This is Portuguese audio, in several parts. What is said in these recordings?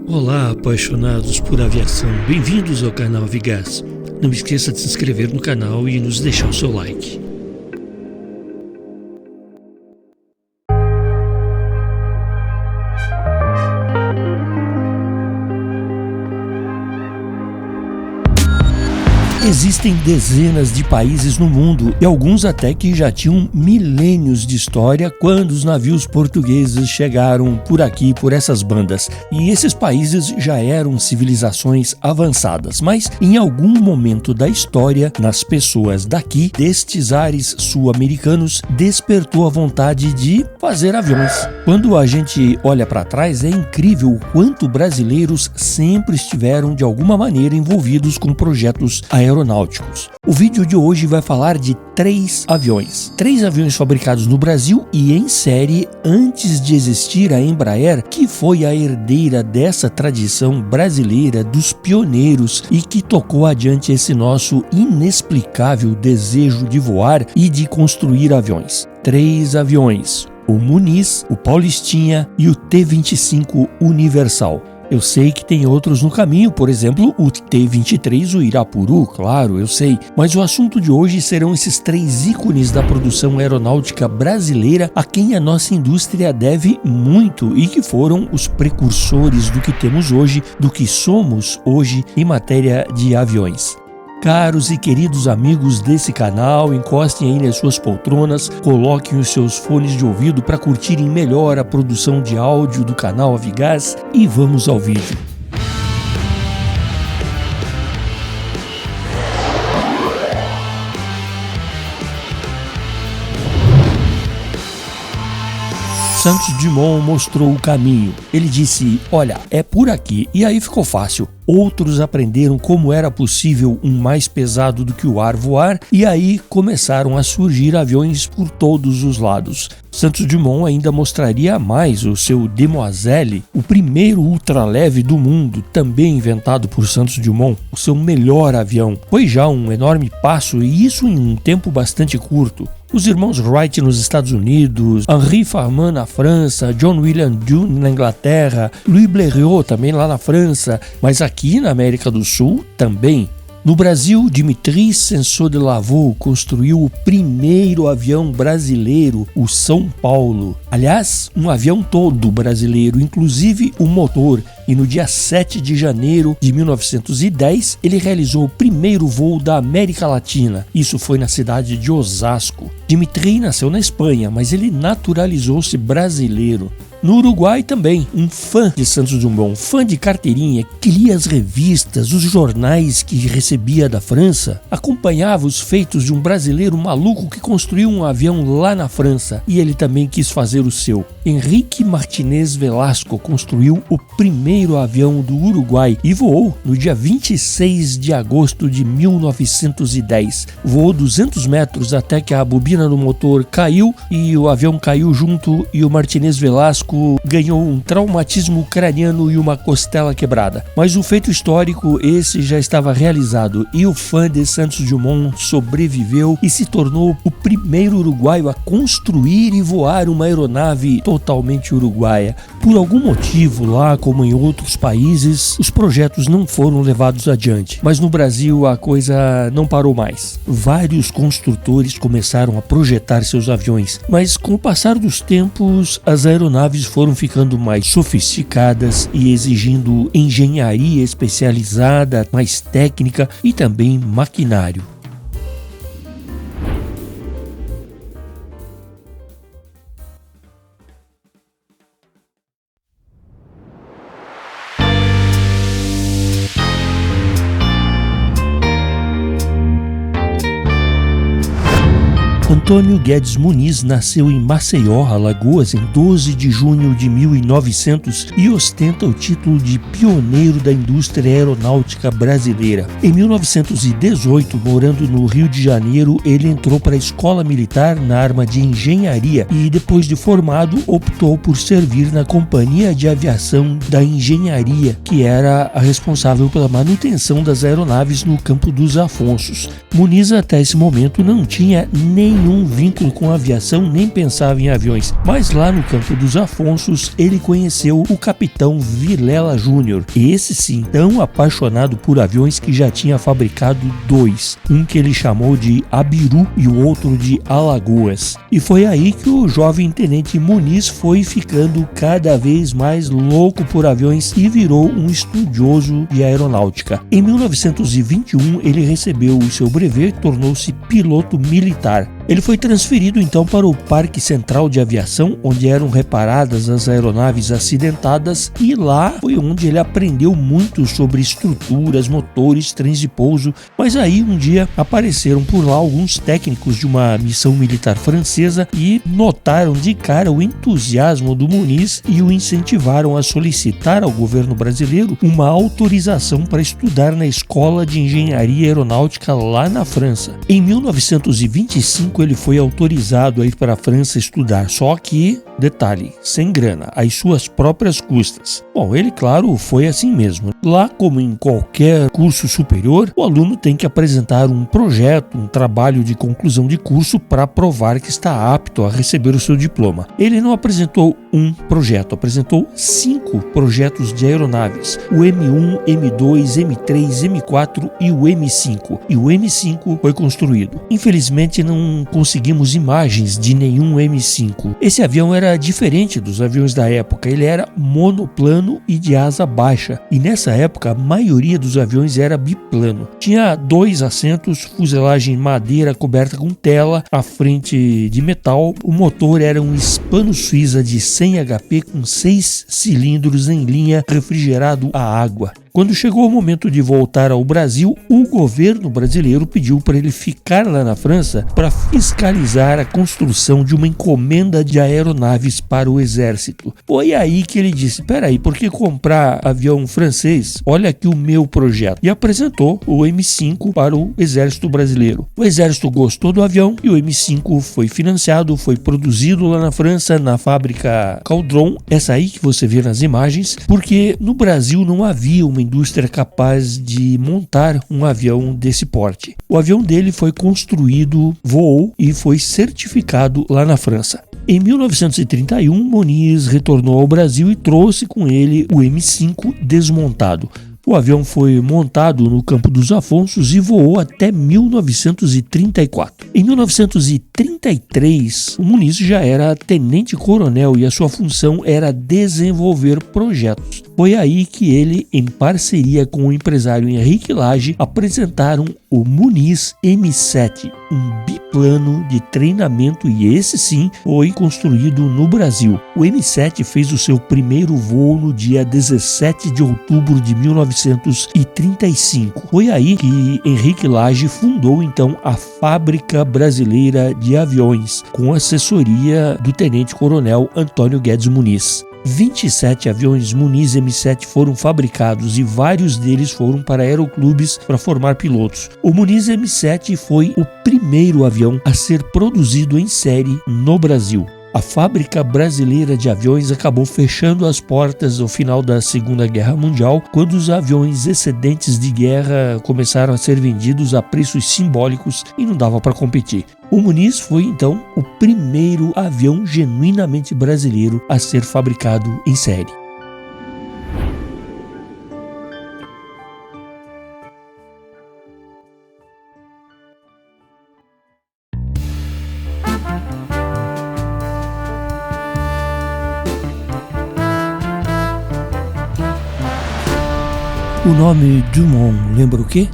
Olá, apaixonados por aviação, bem-vindos ao canal Avigás. Não esqueça de se inscrever no canal e nos deixar o seu like. Existem dezenas de países no mundo e alguns até que já tinham milênios de história quando os navios portugueses chegaram por aqui, por essas bandas. E esses países já eram civilizações avançadas, mas em algum momento da história, nas pessoas daqui, destes ares sul-americanos, despertou a vontade de fazer aviões. Quando a gente olha para trás, é incrível o quanto brasileiros sempre estiveram de alguma maneira envolvidos com projetos aeronáuticos. O vídeo de hoje vai falar de três aviões fabricados no Brasil e em série antes de existir a Embraer, que foi a herdeira dessa tradição brasileira dos pioneiros e que tocou adiante esse nosso inexplicável desejo de voar e de construir aviões. Três aviões: o Muniz, o Paulistinha e o T-25 Universal. Eu sei que tem outros no caminho, por exemplo, o T-23, o Irapuru, claro, eu sei. Mas o assunto de hoje serão esses três ícones da produção aeronáutica brasileira a quem a nossa indústria deve muito e que foram os precursores do que temos hoje, do que somos hoje em matéria de aviões. Caros e queridos amigos desse canal, encostem aí nas suas poltronas, coloquem os seus fones de ouvido para curtirem melhor a produção de áudio do canal Avigás e vamos ao vídeo. Santos Dumont mostrou o caminho. Ele disse: olha, é por aqui. E aí ficou fácil. Outros aprenderam como era possível um mais pesado do que o ar voar, e aí começaram a surgir aviões por todos os lados. Santos Dumont ainda mostraria mais o seu Demoiselle, o primeiro ultraleve do mundo, também inventado por Santos Dumont, o seu melhor avião. Foi já um enorme passo, e isso em um tempo bastante curto. Os irmãos Wright nos Estados Unidos, Henri Farman na França, John William Dunne na Inglaterra, Louis Blériot também lá na França, mas aqui na América do Sul também. No Brasil, Dimitri Senso-Delaveau construiu o primeiro avião brasileiro, o São Paulo. Aliás, um avião todo brasileiro, inclusive o motor. E no dia 7 de janeiro de 1910, ele realizou o primeiro voo da América Latina. Isso foi na cidade de Osasco. Dimitri nasceu na Espanha, mas ele naturalizou-se brasileiro. No Uruguai também, um fã de Santos Dumont, fã de carteirinha, que lia as revistas, os jornais que recebia da França, acompanhava os feitos de um brasileiro maluco que construiu um avião lá na França, e ele também quis fazer o seu. Henrique Martinez Velasco construiu o primeiro avião do Uruguai e voou no dia 26 de agosto de 1910. Voou 200 metros até que a bobina do motor caiu e o avião caiu junto, e o Martinez Velasco ganhou um traumatismo craniano e uma costela quebrada. Mas o feito histórico, esse já estava realizado, e o fã de Santos Dumont sobreviveu e se tornou o primeiro uruguaio a construir e voar uma aeronave totalmente uruguaia. Por algum motivo, lá como em outros países, os projetos não foram levados adiante. Mas no Brasil a coisa não parou mais. Vários construtores começaram a projetar seus aviões, mas com o passar dos tempos, as aeronaves foram ficando mais sofisticadas e exigindo engenharia especializada, mais técnica e também maquinário. Antônio Guedes Muniz nasceu em Maceió, Alagoas, em 12 de junho de 1900 e ostenta o título de pioneiro da indústria aeronáutica brasileira. Em 1918, morando no Rio de Janeiro, ele entrou para a Escola Militar na Arma de Engenharia e, depois de formado, optou por servir na Companhia de Aviação da Engenharia, que era a responsável pela manutenção das aeronaves no Campo dos Afonsos. Muniz, até esse momento, não tinha nenhum nenhum vínculo com a aviação, nem pensava em aviões. Mas lá no Campo dos Afonsos, ele conheceu o capitão Vilela Júnior. Esse sim, tão apaixonado por aviões que já tinha fabricado dois. Um que ele chamou de Abiru e o outro de Alagoas. E foi aí que o jovem tenente Muniz foi ficando cada vez mais louco por aviões e virou um estudioso de aeronáutica. Em 1921, ele recebeu o seu brevet e tornou-se piloto militar. Ele foi transferido então para o Parque Central de Aviação, onde eram reparadas as aeronaves acidentadas, e lá foi onde ele aprendeu muito sobre estruturas, motores, trens de pouso. Mas aí um dia apareceram por lá alguns técnicos de uma missão militar francesa e notaram de cara o entusiasmo do Muniz e o incentivaram a solicitar ao governo brasileiro uma autorização para estudar na Escola de Engenharia Aeronáutica lá na França. Em 1925 ele foi autorizado a ir para a França estudar, só que, detalhe, sem grana, às suas próprias custas. Bom, ele, claro, foi assim mesmo. Lá, como em qualquer curso superior, o aluno tem que apresentar um projeto, um trabalho de conclusão de curso para provar que está apto a receber o seu diploma. Ele não apresentou um projeto, apresentou 5 projetos de aeronaves: o M1, M2, M3, M4 e o M5. E o M5 foi construído. Infelizmente, não conseguimos imagens de nenhum M5. Esse avião era diferente dos aviões da época. Ele era monoplano e de asa baixa. E nessa época, a maioria dos aviões era biplano. Tinha 2 assentos, fuselagem madeira coberta com tela, a frente de metal. O motor era um Hispano Suiza de 100 HP com 6 cilindros em linha, refrigerado a água. Quando chegou o momento de voltar ao Brasil, o governo brasileiro pediu para ele ficar lá na França para fiscalizar a construção de uma encomenda de aeronaves para o exército. Foi aí que ele disse: peraí, por que comprar avião francês? Olha aqui o meu projeto. E apresentou o M5 para o exército brasileiro. O exército gostou do avião e o M5 foi financiado, foi produzido lá na França, na fábrica Caudron, essa aí que você vê nas imagens, porque no Brasil não havia uma indústria capaz de montar um avião desse porte. O avião dele foi construído, voou e foi certificado lá na França. Em 1931, Muniz retornou ao Brasil e trouxe com ele o M5 desmontado. O avião foi montado no Campo dos Afonsos e voou até 1934. Em 1933, o Muniz já era tenente-coronel e a sua função era desenvolver projetos. Foi aí que ele, em parceria com o empresário Henrique Lage, apresentaram o Muniz M7, um biplano de treinamento, e esse sim foi construído no Brasil. O M7 fez o seu primeiro voo no dia 17 de outubro de 1935. Foi aí que Henrique Lage fundou então a Fábrica Brasileira de Aviões, com assessoria do tenente-coronel Antônio Guedes Muniz. 27 aviões Muniz M7 foram fabricados e vários deles foram para aeroclubes para formar pilotos. O Muniz M7 foi o primeiro avião a ser produzido em série no Brasil. A Fábrica Brasileira de Aviões acabou fechando as portas ao final da Segunda Guerra Mundial, quando os aviões excedentes de guerra começaram a ser vendidos a preços simbólicos e não dava para competir. O Muniz foi então o primeiro avião genuinamente brasileiro a ser fabricado em série. O nome Dumont lembra o quê?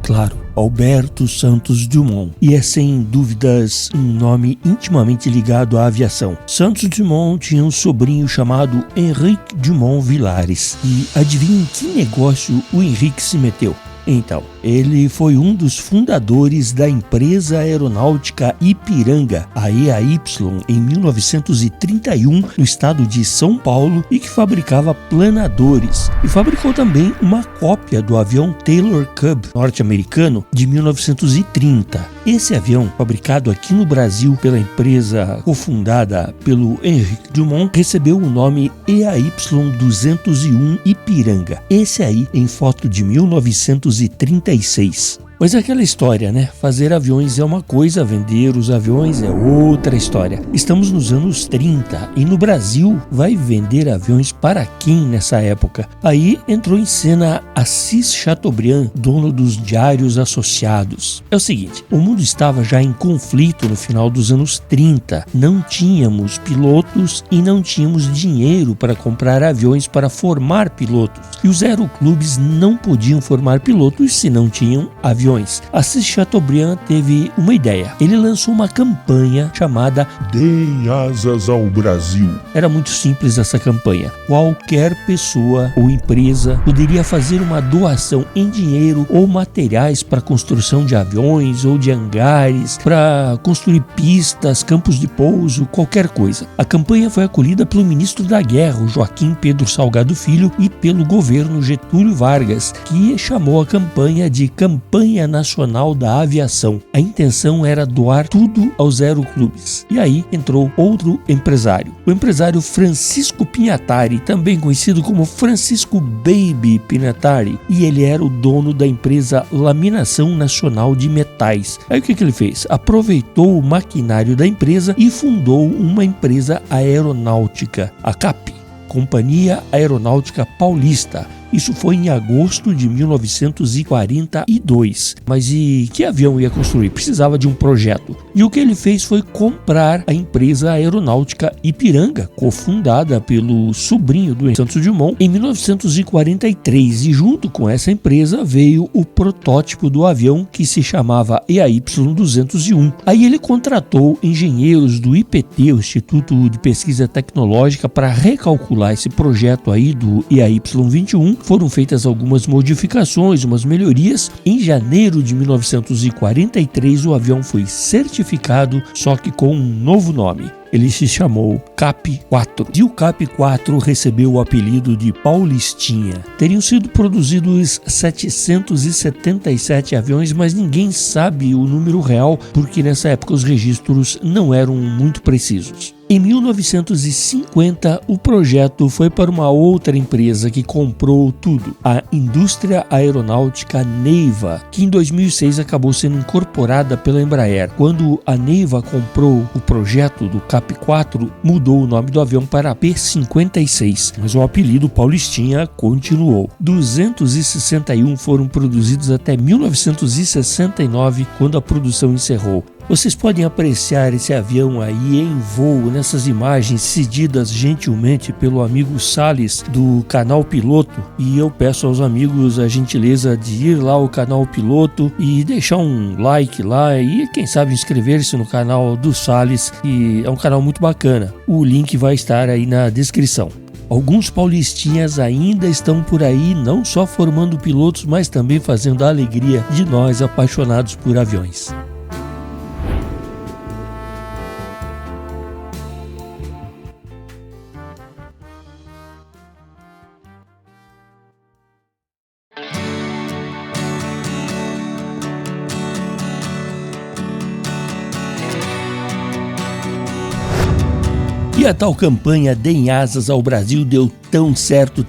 Claro, Alberto Santos Dumont. E é sem dúvidas um nome intimamente ligado à aviação. Santos Dumont tinha um sobrinho chamado Henrique Dumont Vilares. E adivinha em que negócio o Henrique se meteu? Então, ele foi um dos fundadores da empresa aeronáutica Ipiranga, a EAY, em 1931, no estado de São Paulo, e que fabricava planadores. E fabricou também uma cópia do avião Taylor Cub norte-americano de 1930. Esse avião, fabricado aqui no Brasil pela empresa cofundada pelo Henrique Dumont, recebeu o nome EAY 201 Ipiranga. Esse aí em foto de 1936. Mas é aquela história, né? Fazer aviões é uma coisa, vender os aviões é outra história. Estamos nos anos 30 e no Brasil vai vender aviões para quem nessa época? Aí entrou em cena Assis Chateaubriand, dono dos Diários Associados. É o seguinte, o mundo estava já em conflito no final dos anos 30. Não tínhamos pilotos e não tínhamos dinheiro para comprar aviões para formar pilotos. E os aeroclubes não podiam formar pilotos se não tinham aviões. Assis Chateaubriand teve uma ideia. Ele lançou uma campanha chamada Deem asas ao Brasil. Era muito simples essa campanha. Qualquer pessoa ou empresa poderia fazer uma doação em dinheiro ou materiais para a construção de aviões ou de hangares, para construir pistas, campos de pouso, qualquer coisa. A campanha foi acolhida pelo ministro da Guerra, o Joaquim Pedro Salgado Filho, e pelo governo Getúlio Vargas, que chamou a campanha de Campanha Nacional da Aviação. A intenção era doar tudo aos aeroclubes. E aí entrou outro empresário, o empresário Francisco Pignatari, também conhecido como Francisco Baby Pignatari, e ele era o dono da empresa Laminação Nacional de Metais. Aí o que ele fez? Aproveitou o maquinário da empresa e fundou uma empresa aeronáutica, a CAP, Companhia Aeronáutica Paulista. Isso foi em agosto de 1942. Mas e que avião ia construir? Precisava de um projeto. E o que ele fez foi comprar a empresa aeronáutica Ipiranga, cofundada pelo sobrinho do Santos Dumont, em 1943. E junto com essa empresa veio o protótipo do avião, que se chamava EAY-201. Aí ele contratou engenheiros do IPT, o Instituto de Pesquisa Tecnológica, para recalcular esse projeto aí do EAY-21. Foram feitas algumas modificações, umas melhorias. Em janeiro de 1943, o avião foi certificado, só que com um novo nome. Ele se chamou CAP-4 e o CAP-4 recebeu o apelido de Paulistinha. Teriam sido produzidos 777 aviões, mas ninguém sabe o número real porque nessa época os registros não eram muito precisos. Em 1950, o projeto foi para uma outra empresa que comprou tudo, a Indústria Aeronáutica Neiva, que em 2006 acabou sendo incorporada pela Embraer. Quando a Neiva comprou o projeto do CAP-4, mudou o nome do avião para P-56, mas o apelido Paulistinha continuou. 261 foram produzidos até 1969, quando a produção encerrou. Vocês podem apreciar esse avião aí em voo nessas imagens cedidas gentilmente pelo amigo Salles do canal Piloto, e eu peço aos amigos a gentileza de ir lá ao canal Piloto e deixar um like lá e quem sabe inscrever-se no canal do Salles, que é um canal muito bacana. O link vai estar aí na descrição. Alguns paulistinhas ainda estão por aí, não só formando pilotos, mas também fazendo a alegria de nós apaixonados por aviões. E a tal campanha Deem Asas ao Brasil deu tão certo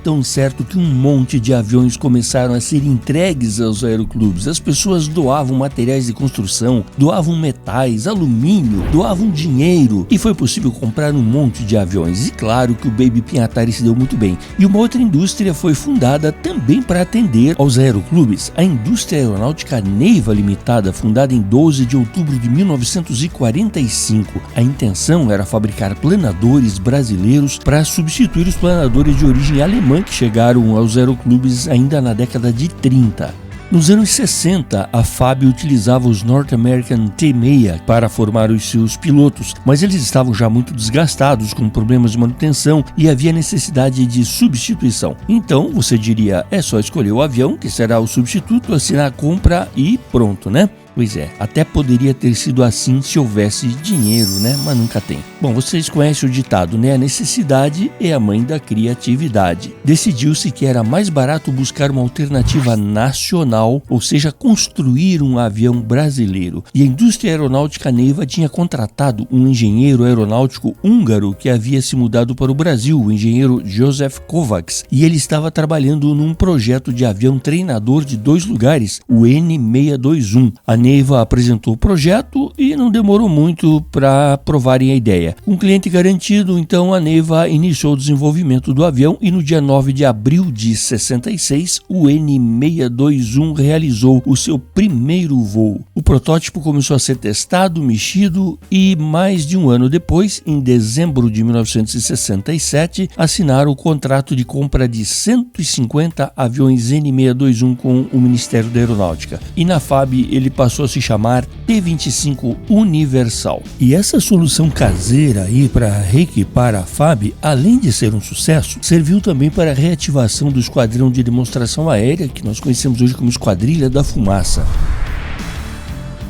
que um monte de aviões começaram a ser entregues aos aeroclubes. As pessoas doavam materiais de construção, doavam metais, alumínio, doavam dinheiro e foi possível comprar um monte de aviões. E claro que o Baby Pignatari se deu muito bem. E uma outra indústria foi fundada também para atender aos aeroclubes, a Indústria Aeronáutica Neiva Limitada, fundada em 12 de outubro de 1945. A intenção era fabricar planadores brasileiros para substituir os planadores de origem alemã que chegaram aos aeroclubes ainda na década de 30. Nos anos 60, a FAB utilizava os North American T-6 para formar os seus pilotos, mas eles estavam já muito desgastados com problemas de manutenção e havia necessidade de substituição. Então, você diria, é só escolher o avião que será o substituto, assinar a compra e pronto, né? Pois é, até poderia ter sido assim se houvesse dinheiro, né? Mas nunca tem. Bom, vocês conhecem o ditado, né? A necessidade é a mãe da criatividade. Decidiu-se que era mais barato buscar uma alternativa nacional, ou seja, construir um avião brasileiro. E a indústria aeronáutica Neiva tinha contratado um engenheiro aeronáutico húngaro que havia se mudado para o Brasil, o engenheiro József Kovács, e ele estava trabalhando num projeto de avião treinador de 2 lugares, o N621. A Neiva apresentou o projeto e não demorou muito para aprovarem a ideia. Com o cliente garantido, então a Neiva iniciou o desenvolvimento do avião e no dia 9 de abril de 66, o N621 realizou o seu primeiro voo. O protótipo começou a ser testado, mexido e mais de um ano depois, em dezembro de 1967, assinaram o contrato de compra de 150 aviões N621 com o Ministério da Aeronáutica. E na FAB ele passou a se chamar T-25 Universal. E essa solução caseira aí para reequipar a FAB, além de ser um sucesso, serviu também para a reativação do esquadrão de demonstração aérea, que nós conhecemos hoje como Esquadrilha da Fumaça.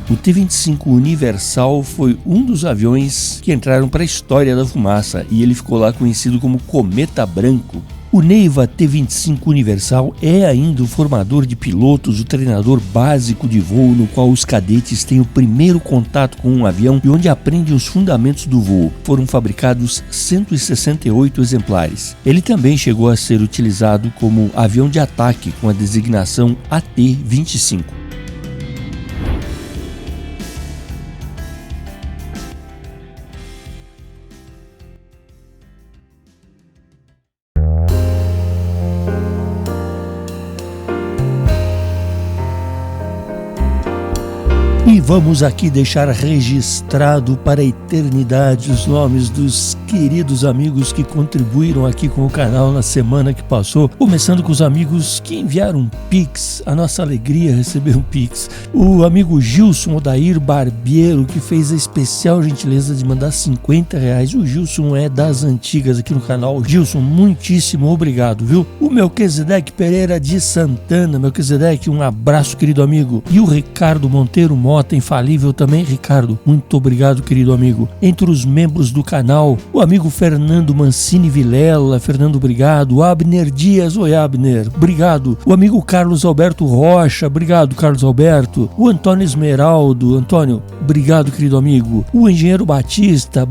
O T-25 Universal foi um dos aviões que entraram para a história da fumaça e ele ficou lá conhecido como Cometa Branco. O Neiva T-25 Universal é ainda o formador de pilotos, o treinador básico de voo no qual os cadetes têm o primeiro contato com um avião e onde aprendem os fundamentos do voo. Foram fabricados 168 exemplares. Ele também chegou a ser utilizado como avião de ataque com a designação AT-25. E vamos aqui deixar registrado para a eternidade os nomes dos queridos amigos que contribuíram aqui com o canal na semana que passou. Começando com os amigos que enviaram um Pix. A nossa alegria é receber um Pix. O amigo Gilson Odair Barbeiro, que fez a especial gentileza de mandar R$50. O Gilson é das antigas aqui no canal. Gilson, muitíssimo obrigado, viu? O Melquisedeque Pereira de Santana. Melquisedeque, um abraço, querido amigo. E o Ricardo Monteiro Mota, infalível também, Ricardo, muito obrigado, querido amigo. Entre os membros do canal, o amigo Fernando Mancini Vilela, Fernando, obrigado. O Abner Dias, oi Abner, obrigado. O amigo Carlos Alberto Rocha, obrigado, Carlos Alberto. O Antônio Esmeraldo, Antônio, obrigado, querido amigo. O engenheiro Batista,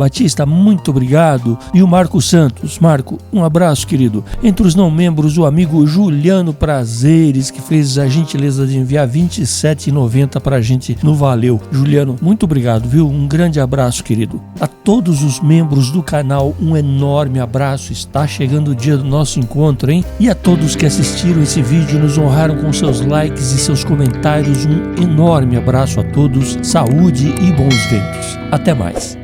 muito obrigado. E o Marco Santos, Marco, um abraço, querido. Entre os não membros, o amigo Juliano Prazeres, que fez a gentileza de enviar R$27,90 pra gente no Valeu. Juliano, muito obrigado, viu? Um grande abraço, querido. A todos os membros do canal, um enorme abraço. Está chegando o dia do nosso encontro, hein? E a todos que assistiram esse vídeo, nos honraram com seus likes e seus comentários, um enorme abraço a todos. Saúde e bons ventos. Até mais.